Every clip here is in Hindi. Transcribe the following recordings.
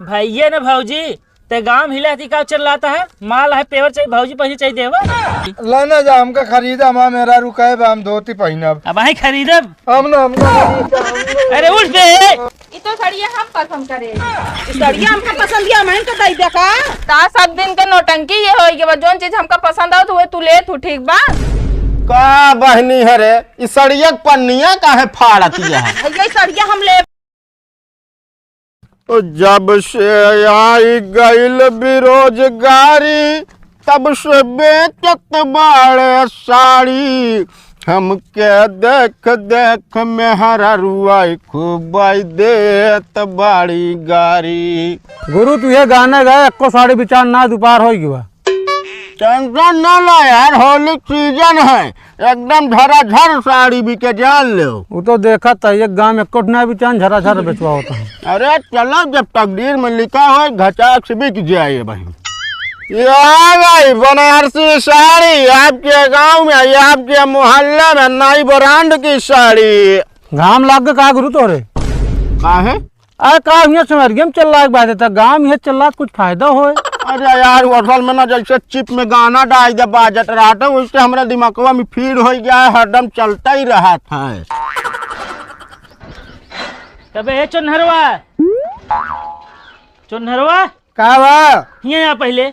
भैया न भौजी ते गांव हिला थी का चल रहा है माल है पेवर चाहिए भौजी पैसे चाहिए देवा लाना जा हमका खरीदा मां मेरा रुकाए बा हम धोती पहिनब अब आई खरीदब हम ना अरे उठ बे ई तो सड़िया हम पसंद करे सड़िया हमका पसंद किया मैं तो दई देखा ता सब दिन के नौटंकी ये होई के जोन चीज हमका पसंद आओ तो वे तू ले तू ठीक बा का बहनी है रे इस सड़िया पन्निया काहे फाड़ती है भैया सड़िया हम ले तो जब से आई गईल बेरोजगारी तब से बेचत बाड़े साड़ी हमके देख देख मेहरा रुआई खूब देत बाड़ी गाड़ी। गुरु तू ये गाना गाए एको साड़ी विचार ना दोपहर हो गया टेंशन न लो यार होली सीजन है एकदम झराझर साड़ी बिके जान लो। वो तो देखा था एक गांव में कोटना भी चांद झरा बेचवा होता है। अरे चलो जब तकदीर में लिखा हो घचाक से बिक जाए भाई। ये बनारसी साड़ी आपके गांव में या आपके मोहल्ले में नई ब्रांड की साड़ी घाम लाग का गुरु तोरे का है अरे का यहाँ समरियम चल रहा है बात है गांव में चल रहा कुछ फायदा हो। अरे यार असल में ना जैसे चिप में गाना डाल दे बाजट रहा था उससे हमारे दिमागवा में फीड हो गया है हरदम चलता ही रहा था। तबे चुनहरवा का बा यहाँ पहले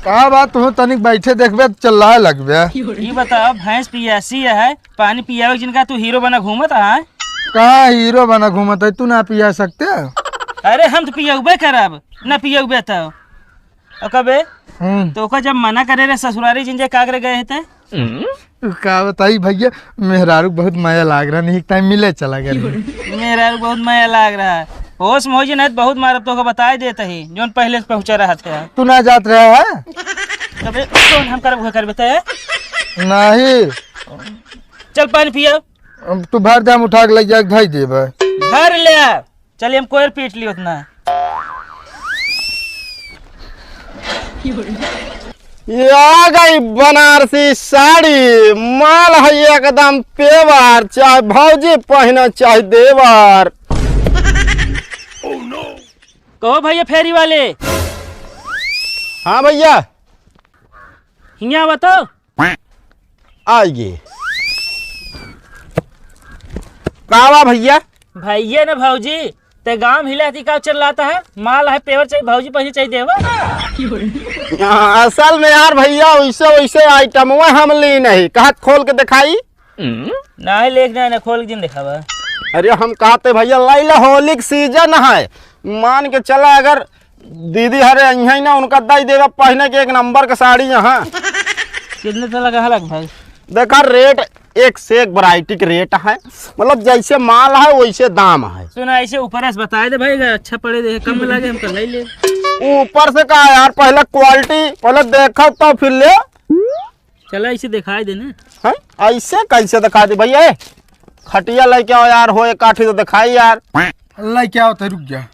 का बात तू तनिक बैठे देखबे चल रहा लगबे ये बताओ भैंस पियासी है पानी पियावे जिनका तू हीरो बना घूमत है कहाँ हीरो बना घूमत है तू ना पिया सकते। अरे हम तो पियाबे करब न पियाबे तो कबे तो को जब मना करे रे ससुरारी जिनजे कागरे गए थे का बताई भैया मेहरारू बहुत माया लाग रहा नहीं टाइम मिले चला गया मेरा बहुत माया लाग रहा है होश में हो जी नहीं बहुत मारब तो बताए देते ही जोन पहले से पहुंचा रहा था तू ना जात रहा है तबे कौन हम कर बताए नहीं चल पानी पिया तू भर दाम उठा के लग जा भाई दे भर ले चलिए हम कोयर पीट ली उतना ये आ गई बनारसी साड़ी माल है एकदम पेवर चाहे भौजी पहना चाहे देवर। कहो भैया फेरी वाले हाँ भैया हिया बताओ आइए कावा भैया भैया न भौजी ते गांव हिला थी का चल रहा है माल है पेवर चाहिए भौजी पैसे चाहिए देवा असल में यार भैया वैसे वैसे आइटम हम ली नहीं कहा खोल के दिखाई नहीं लेखना न खोल के जिन दिखावा। अरे हम कहते भैया लाइला होली सीजन है मान के चला अगर दीदी हरे यही ना उनका दई देगा पहने के एक नंबर का साड़ी यहाँ कितने तो लगा लग भाई देखा रेट एक से एक वैरायटी के रेट है मतलब जैसे माल है वैसे दाम है। सुना ऐसे ऊपर से बताए दे भाई अच्छा पड़े दे कम लगे हम कर ले ऊपर से कहा यार पहले क्वालिटी पहले देखा तो फिर ले चला ऐसे दिखाई देना है ऐसे कैसे दिखा दे भैया खटिया लेके आओ यार हो एक काठी तो दिखाई यार लेके आओ तो रुक जा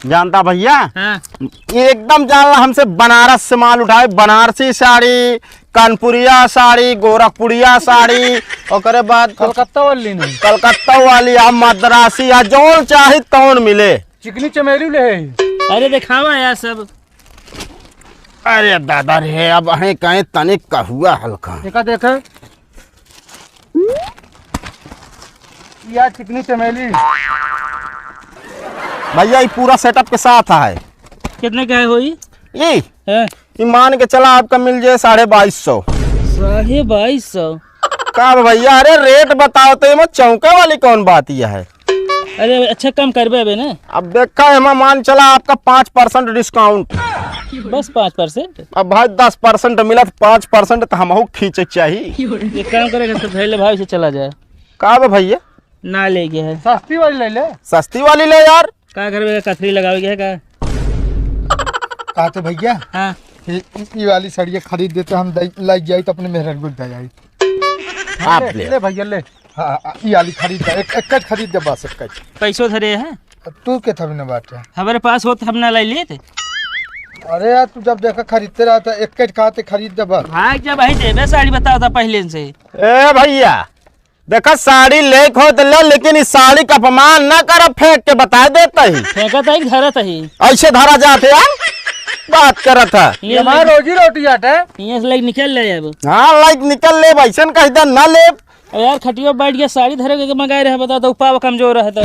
जानता भैया हाँ। एकदम जान ला हमसे बनारस से माल उठाए बनारसी साड़ी कानपुरिया साड़ी गोरखपुरिया साड़ी और बाद कलकत्ता वाली नहीं कलकत्ता वाली या मद्रासी या जोन चाहे तौन मिले चिकनी चमेली ले अरे दिखावा यार सब अरे दादा रे अब है कहीं तनिक का हुआ हल्का देखा या चिकनी चमेली भैया ये पूरा सेटअप के साथ है। कितने का है होई ये मान के चला आपका मिल जाए 2250 2250 का भैया अरे रेट बताओ तो ये चौके वाली कौन बात यह है। अरे अच्छा कम करबे अबे ना अब देखा है मान चला आपका 5% डिस्काउंट बस 5%। अब भाई 10% मिला 5% तो हम खींचे चाहिए एक काम करेगा तो भैया भाई से चला जाए का भैया ना ले गया है सस्ती वाली ले ले सस्ती वाली ले यार का घर में कथरी लगाओगे है का कहते भैया हाँ ये वाली साड़ियाँ खरीद देते हम लग जाए तो अपने मेहरन को दे जाए आप ले भैया ले हाँ ये वाली खरीद दे एक खरीद दे बस एक पैसों धरे हैं तू के थवी ना बात है हमारे पास हो तो हम ना ले लिए थे। अरे यार तू जब देखा खरीदते रहा था एक कहते खरीद दे बस भाई जब भाई देवे साड़ी बताओ था पहले से ए भैया देखा साड़ी लेक हो तो ले, लेकिन इस साड़ी का अपमान न कर, फेंक के बता देता ही फेंका था धरा ही ऐसे धरा जाते यार बात करत था। हमारा रोजी रोटी आटा है। यहाँ से लाइक निकल ले अब। हाँ लाइक निकल ले वैसन कह दे न ले। यार खटिया बैठ गया साड़ी धरे के मंगाए रहे बता तो पाव कमजोर रहता।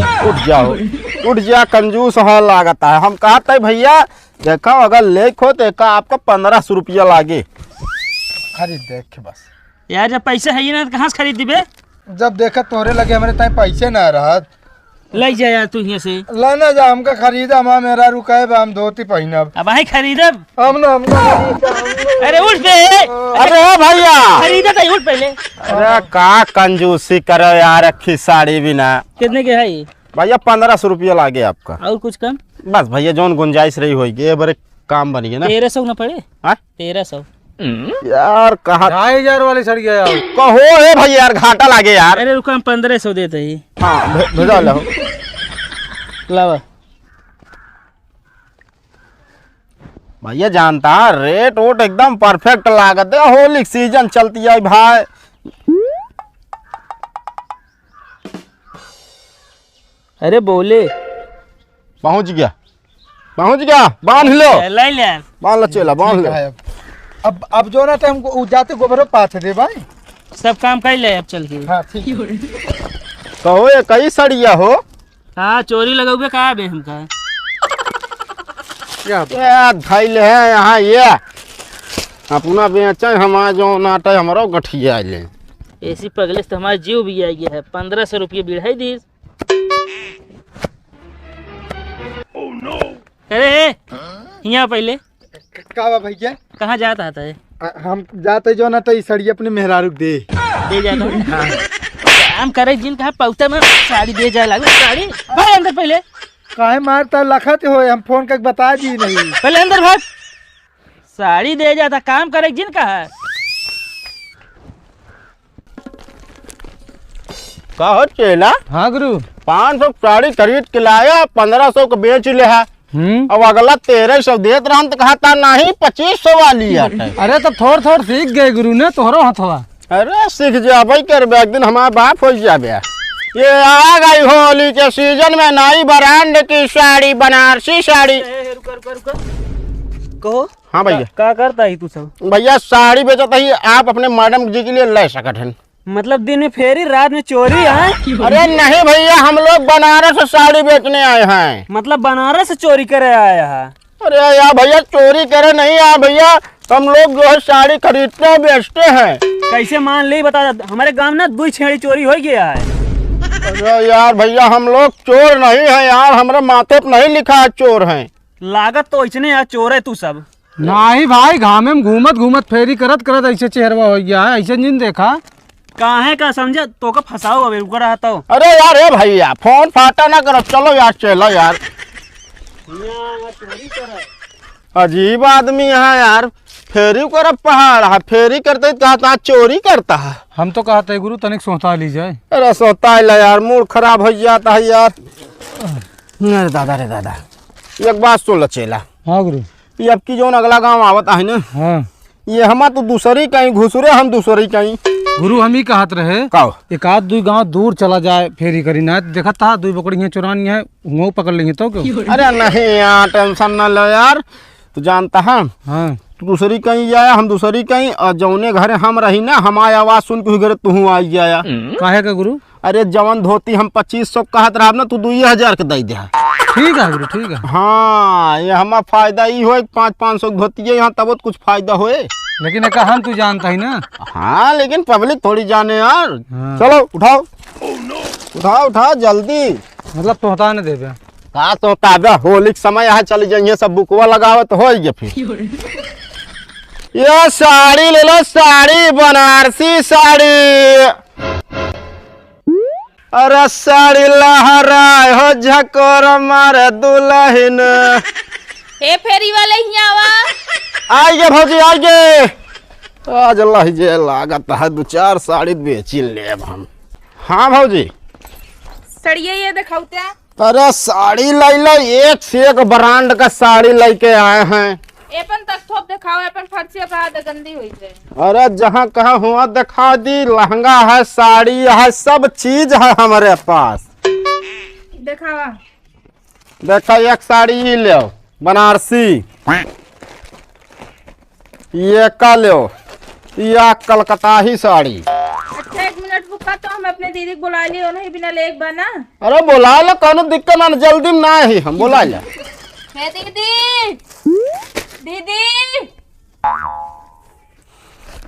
उठ जा कंजूस हो लागता है। हम कहते भैया देखो अगर लेक हो तो एक आपका 1500 रुपया लागे। खरीद देख बस यार जब पैसे है ही ना तो कहाँ से खरीद दिबे। जब देखा तोरे लगे हमारे ताई पैसे ना रहत लग जाए यार तू यहाँ से लाना जा हमका खरीदा हम मेरा रुकाए हम धोती पहनब अब आई खरीदब। हम ना अरे उठ बे। अरे भैया खरीदा था उठ पहले। अरे का कंजूसी करो यार अच्छी साड़ी बिना। कितने के है ये भैया 1500 रुपया लागे आपका। और कुछ कम बस भैया जोन गुंजाइश रही होगी ये बड़े काम बनी है ना। 1300 न पड़े। हाँ? 1300 यार कहा 2500 वाली सड़ गया कहो है भैया यार घाटा लागे यार। अरे रुका हम 1500 देते ही। हाँ भेजा लो लावा भैया जानता रेट वोट एकदम परफेक्ट लागत है। होली सीजन चलती है भाई। अरे बोले पहुंच गया बांध लो ले ले यार। बांध लो चला बांध लो। अब जो ना टाइम को जाते गोबर पाथ दे भाई। सब काम कर ले अब चल के। हाँ ठीक कहो ये कई सड़िया हो। हाँ चोरी लगाओगे कहाँ बे हमका। क्या धैले है यहाँ ये अपना बेचे हमारा जो नाटा हमारा गठिया ले ऐसी पगले से तो हमारा जीव भी आ गया है। 1500 रुपये बिढ़ाई दी। अरे यहाँ पहले का भैया कहाँ जाता है हम जाते जो ना तो सड़ी अपने मेहरारू दे जाता काम करे जिन कहा पौता में साड़ी दे जाए लागू साड़ी भाई अंदर पहले काहे मारता लखत हो हम फोन करके बता दी नहीं पहले अंदर भाग साड़ी दे जाता काम करे जिन कहा। कहो चेला। हाँ गुरु 500 साड़ी खरीद के लाया 1500 को बेच ले है। अब अगला 1300 देत रहा तो कहता नहीं 2500 वाली है। अरे तो थोड़ सीख गए गुरु ने तोहरो हथवा। अरे सीख जा भाई कर एक दिन हमारा बाप हो जाबे। ये आ गई होली के सीजन में नई ब्रांड की साड़ी बनारसी साड़ी। कहो हाँ भैया क्या करता है तू सब। भैया साड़ी बेचता ही आप अपने मैडम जी के लिए ले सकते हैं। मतलब दिन में फेरी रात में चोरी है। अरे नहीं भैया हम लोग बनारस से साड़ी बेचने आए हैं। मतलब बनारस से चोरी करे आया है। अरे यार भैया चोरी करे नहीं यार भैया हम लोग जो है साड़ी खरीदते हैं बेचते हैं। कैसे मान ली बता हमारे गांव ना 2 छेड़ी चोरी हो गया है। अरे यार भैया हम लोग चोर नहीं है यार हमारे माथे पे नहीं लिखा है चोर हैं। लागत तो इतने यार चोर है तू सब। नहीं भाई घामे में घूमत फेरी करत ऐसे चेहरवा हो गया है ऐसे नहीं देखा। काहे का समझा तो का फंसाओ अबे रुका रहा तो। अरे यार ए भैया फोन फाटा ना करो चलो यार चलो यार। अजीब आदमी है यार फेरी कर पहाड़ है फेरी करते कहता चोरी करता है। हम तो कहते गुरु तनिक सोता ली जाए। अरे सोता है यार मूड खराब हो जाता है यार। अरे दादा एक बात सुन लो चेला। हाँ गुरु ये अब की जो अगला गांव आवता है ना हाँ ये हम तो दूसरी कहीं घुसरे हम दूसरी कहीं। गुरु हम ही कहत रहे कहो एक आध 2 गांव दूर चला जाए फेरी करी ना देखा था 2 बकरी चुरानी है वो पकड़ लेंगे तो क्यों। अरे नहीं यार टेंशन न लो यार तू जानता है हाँ तू दूसरी कहीं जाया हम दूसरी कहीं और जौने घरे हम रही ना हमारी आवाज सुन के घर तू आई जाया। काहे का गुरु। अरे जवन धोती हम 2500 कहत रहा ना तू 2000 के दे दे। ठीक है गुरु ठीक है। हाँ ये हमारा फायदा ही हो 500 धोती है यहाँ तब कुछ फायदा होए। लेकिन एक हम तू जानता ही ना। हाँ लेकिन पब्लिक थोड़ी जाने यार। हाँ। चलो उठाओ उठाओ जल्दी। मतलब तोहता न देवे का तो ताबा होली के समय यहाँ चले जाइए सब बुकवा लगावत हो गया फिर। ये साड़ी ले लो साड़ी बनारसी साड़ी। अरे साड़ी लहराए हो झकोर मारे दुल्हन। हे फेरी वाले यहाँ आवा। आइए भौजी आइए आज अल्लाह जे लागत है 2-4 साड़ी बेची ले हम। हाँ भौजी सड़िए ये दिखाओ क्या। अरे साड़ी लाई लो एक से एक ब्रांड का साड़ी लेके आए हैं। एपन तक थोप दिखाओ, एपन फर्सी अपराध गंदी हुई है। अरे जहाँ कहा हुआ दिखा दी, लहंगा है, साड़ी है, सब चीज है हमारे पास। दिखावा। देखा एक साड़ी ही लो बनारसी, ये का लो, या कलकत्ता ही साड़ी। अच्छा 1 मिनट रुका, तो हम अपने दीदी को बुला लियो नहीं बिना लेक बना। अरे बोला लो, कोनो दिक्कत ना, जल्दी में ना ही हम बोला ले। दीदी दीदी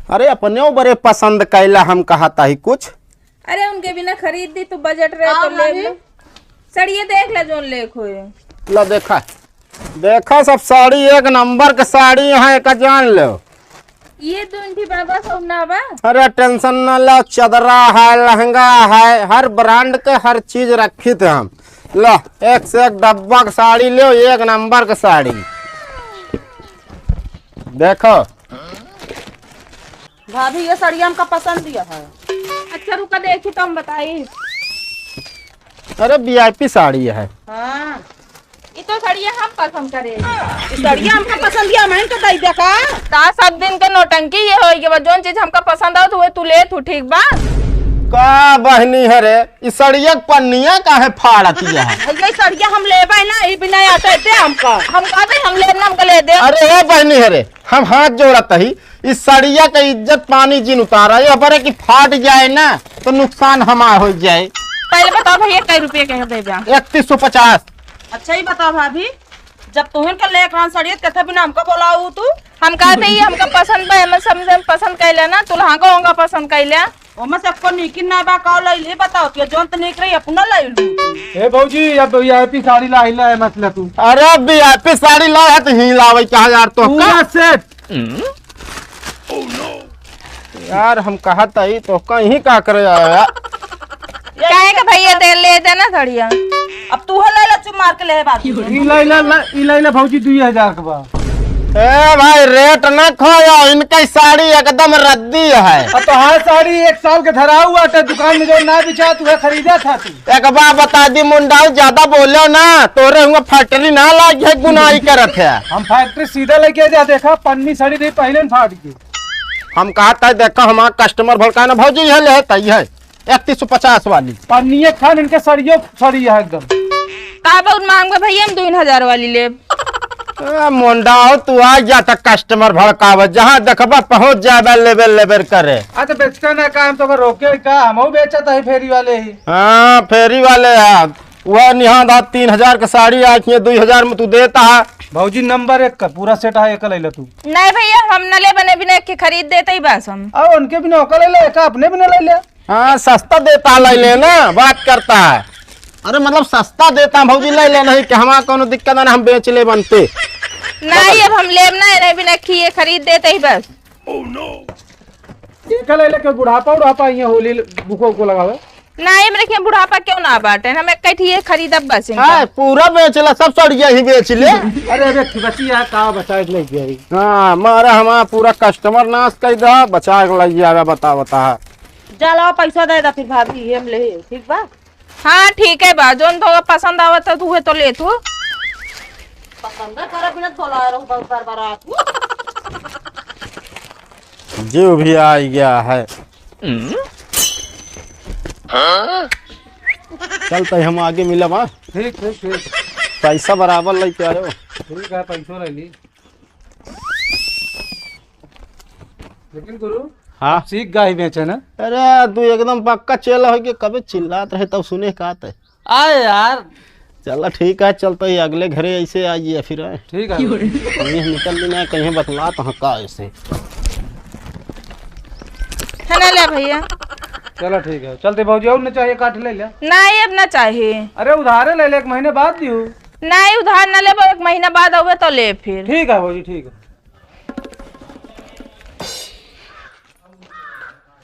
अरे अपने बड़े पसंद कैला, हम कहा था ही कुछ। अरे उनके बिना खरीद दी तो बजट रहे तो ले लो। सड़िए देख ले जोन लेख होए। लो देखा, देखा सब साड़ी एक नंबर के साड़ी है, एक जान लो। ये तो इनकी बाबा सब ना बा। अरे टेंशन ना लो, चदरा है, लहंगा है, हर ब्रांड के हर चीज रखी थे हम। लो एक से एक डब्बा की साड़ी लो, एक नंबर की साड़ी। देखो भाभी ये साड़ियाँ हमका पसंद दिया है। अच्छा रुका देखी तो हम बताई। अरे वीआईपी साड़ी है। हाँ ये तो साड़ियाँ हम पसंद करे। साड़ियाँ हमका पसंद दिया मैं तो दई देखा। ता सब दिन के नौटंकी ये होई के जोन चीज हमका पसंद आओ तो वो तू ले, तू ठीक बा। का बहनी है रे, इस सड़िया पन्निया काहे फाड़ती है? ये सड़िया हम लेबे ना, ई बिना आते थे हमका। हम कहते हम ले ना, हमका ले दे। अरे हे बहनी है रे, हम हाथ जोड़त ही, इस सड़िया का इज्जत पानी जिन उतारा, ये बरे की फाट जाए ना तो नुकसान हमार हो जाए। पहले बताओ भैया कई रुपये कह दे बा? 3150। अच्छा ही बताओ भाभी, जब तुहन का ले कान सड़िया कथे बिना हमका बोलाऊ तू? हम कहते ही हमका पसंद बा, हम समझ पसंद कैले ना, तू लहां को होगा पसंद कैले। ओमा सबको निकिन ना बा का लई ले बताओ कि जोन त निक रही अपना लई लू। ए भौजी अब वीआईपी साड़ी लाइला है मतलब तू। अरे वीआईपी साड़ी ला है तो ही लावे क्या यार, तो पूरा सेट। यार हम कहा था ही तो कहीं का करे आया। काहे का भैया दे ले देना साड़ियां। अब तू ले ले चुप मार के ले बात। ई लाइला भौजी 2000 का बा। ए भाई रेट न खोया, इनकी साड़ी एकदम रद्दी है। अब तो हर साड़ी 1 साल के धरा हुआ था, दुकान में जो ना बिचा तू खरीदा था तू। एक बार बता दी मुंडाऊ, ज्यादा बोलो ना, तोरे हुआ फैक्ट्री ना लाग है, गुनाही करत है। हम फैक्ट्री सीधा लेके जा, देखा पन्नी साड़ी दे पहले न फाट गई। हम कहा था देखा हमारा कस्टमर भड़का ना भौजी है ले तई है 3150 वाली पन्नी खान इनके सड़ियो सड़ी है एकदम। का बहुत मांग भैया हम 2000 वाली ले। मुंडाऊ तू आ जाता कस्टमर भड़काव, जहाँ देखबा पहुँच जाए लेबर करे। तो बेचता ना काम तो रोके का, हम बेचता है फेरी वाले ही। हाँ फेरी वाले है, वह निहां दा 3000 का साड़ी आखिए 2000 में तू देता है। भौजी नंबर 1 का पूरा सेट है, एक ले तू। नहीं भैया हम न ले बने बिना के खरीद देते ही बस हम। अब उनके बिना ओका ले ले, का अपने बिना ले ले। हाँ सस्ता देता ले लेना, बात करता है। अरे मतलब सस्ता देता भौजी ले ले, नहीं कि हमारा कोनो दिक्कत ना, हम बेच ले बनते। नहीं अब हम ले नहीं बिना किए खरीद देते ही बस। ले ले के बुढ़ापा ये होली बुको को लगावे। नहीं मेरे बुढ़ापा क्यों ना बांटे, हम एक खरीदब बस इनका। हाँ पूरा बेच ले, सब सड़िया ही बेच ले। अरे अरे बची है का बचा ले गई। हाँ मारा हमारा पूरा कस्टमर नाश कर दा, बचा के लग जाएगा। बता चलो पैसा दे दा फिर भाभी हम ले, ठीक बा? हाँ ठीक है बा, जोन तो पसंद आवत है तू तो ले तू। पसंद कर बिना बोला रहो बार जो भी आ गया है। चलते हम आगे मिला बा। ठीक ठीक ठीक, पैसा बराबर लेके आयो। ठीक है पैसा ले ली। लेकिन गुरु हाँ सीख गाय बेचे ना। अरे तू एकदम पक्का चल हो के कभी चिल्लात रहे तब सुने का आते। आए यार चलो ठीक है, चलते ही अगले घरे ऐसे आइए फिर। ठीक है कहीं निकल लेना, कहीं बतला तो का ऐसे है ना ले भैया। चलो ठीक है, चलते भौजी और न चाहिए काट ले ले। नहीं अब ना चाहिए। अरे उधारे ले ले, 1 महीने बाद दियो। नहीं उधार न ले, 1 महीना बाद आवे तो ले फिर। ठीक है भौजी ठीक है।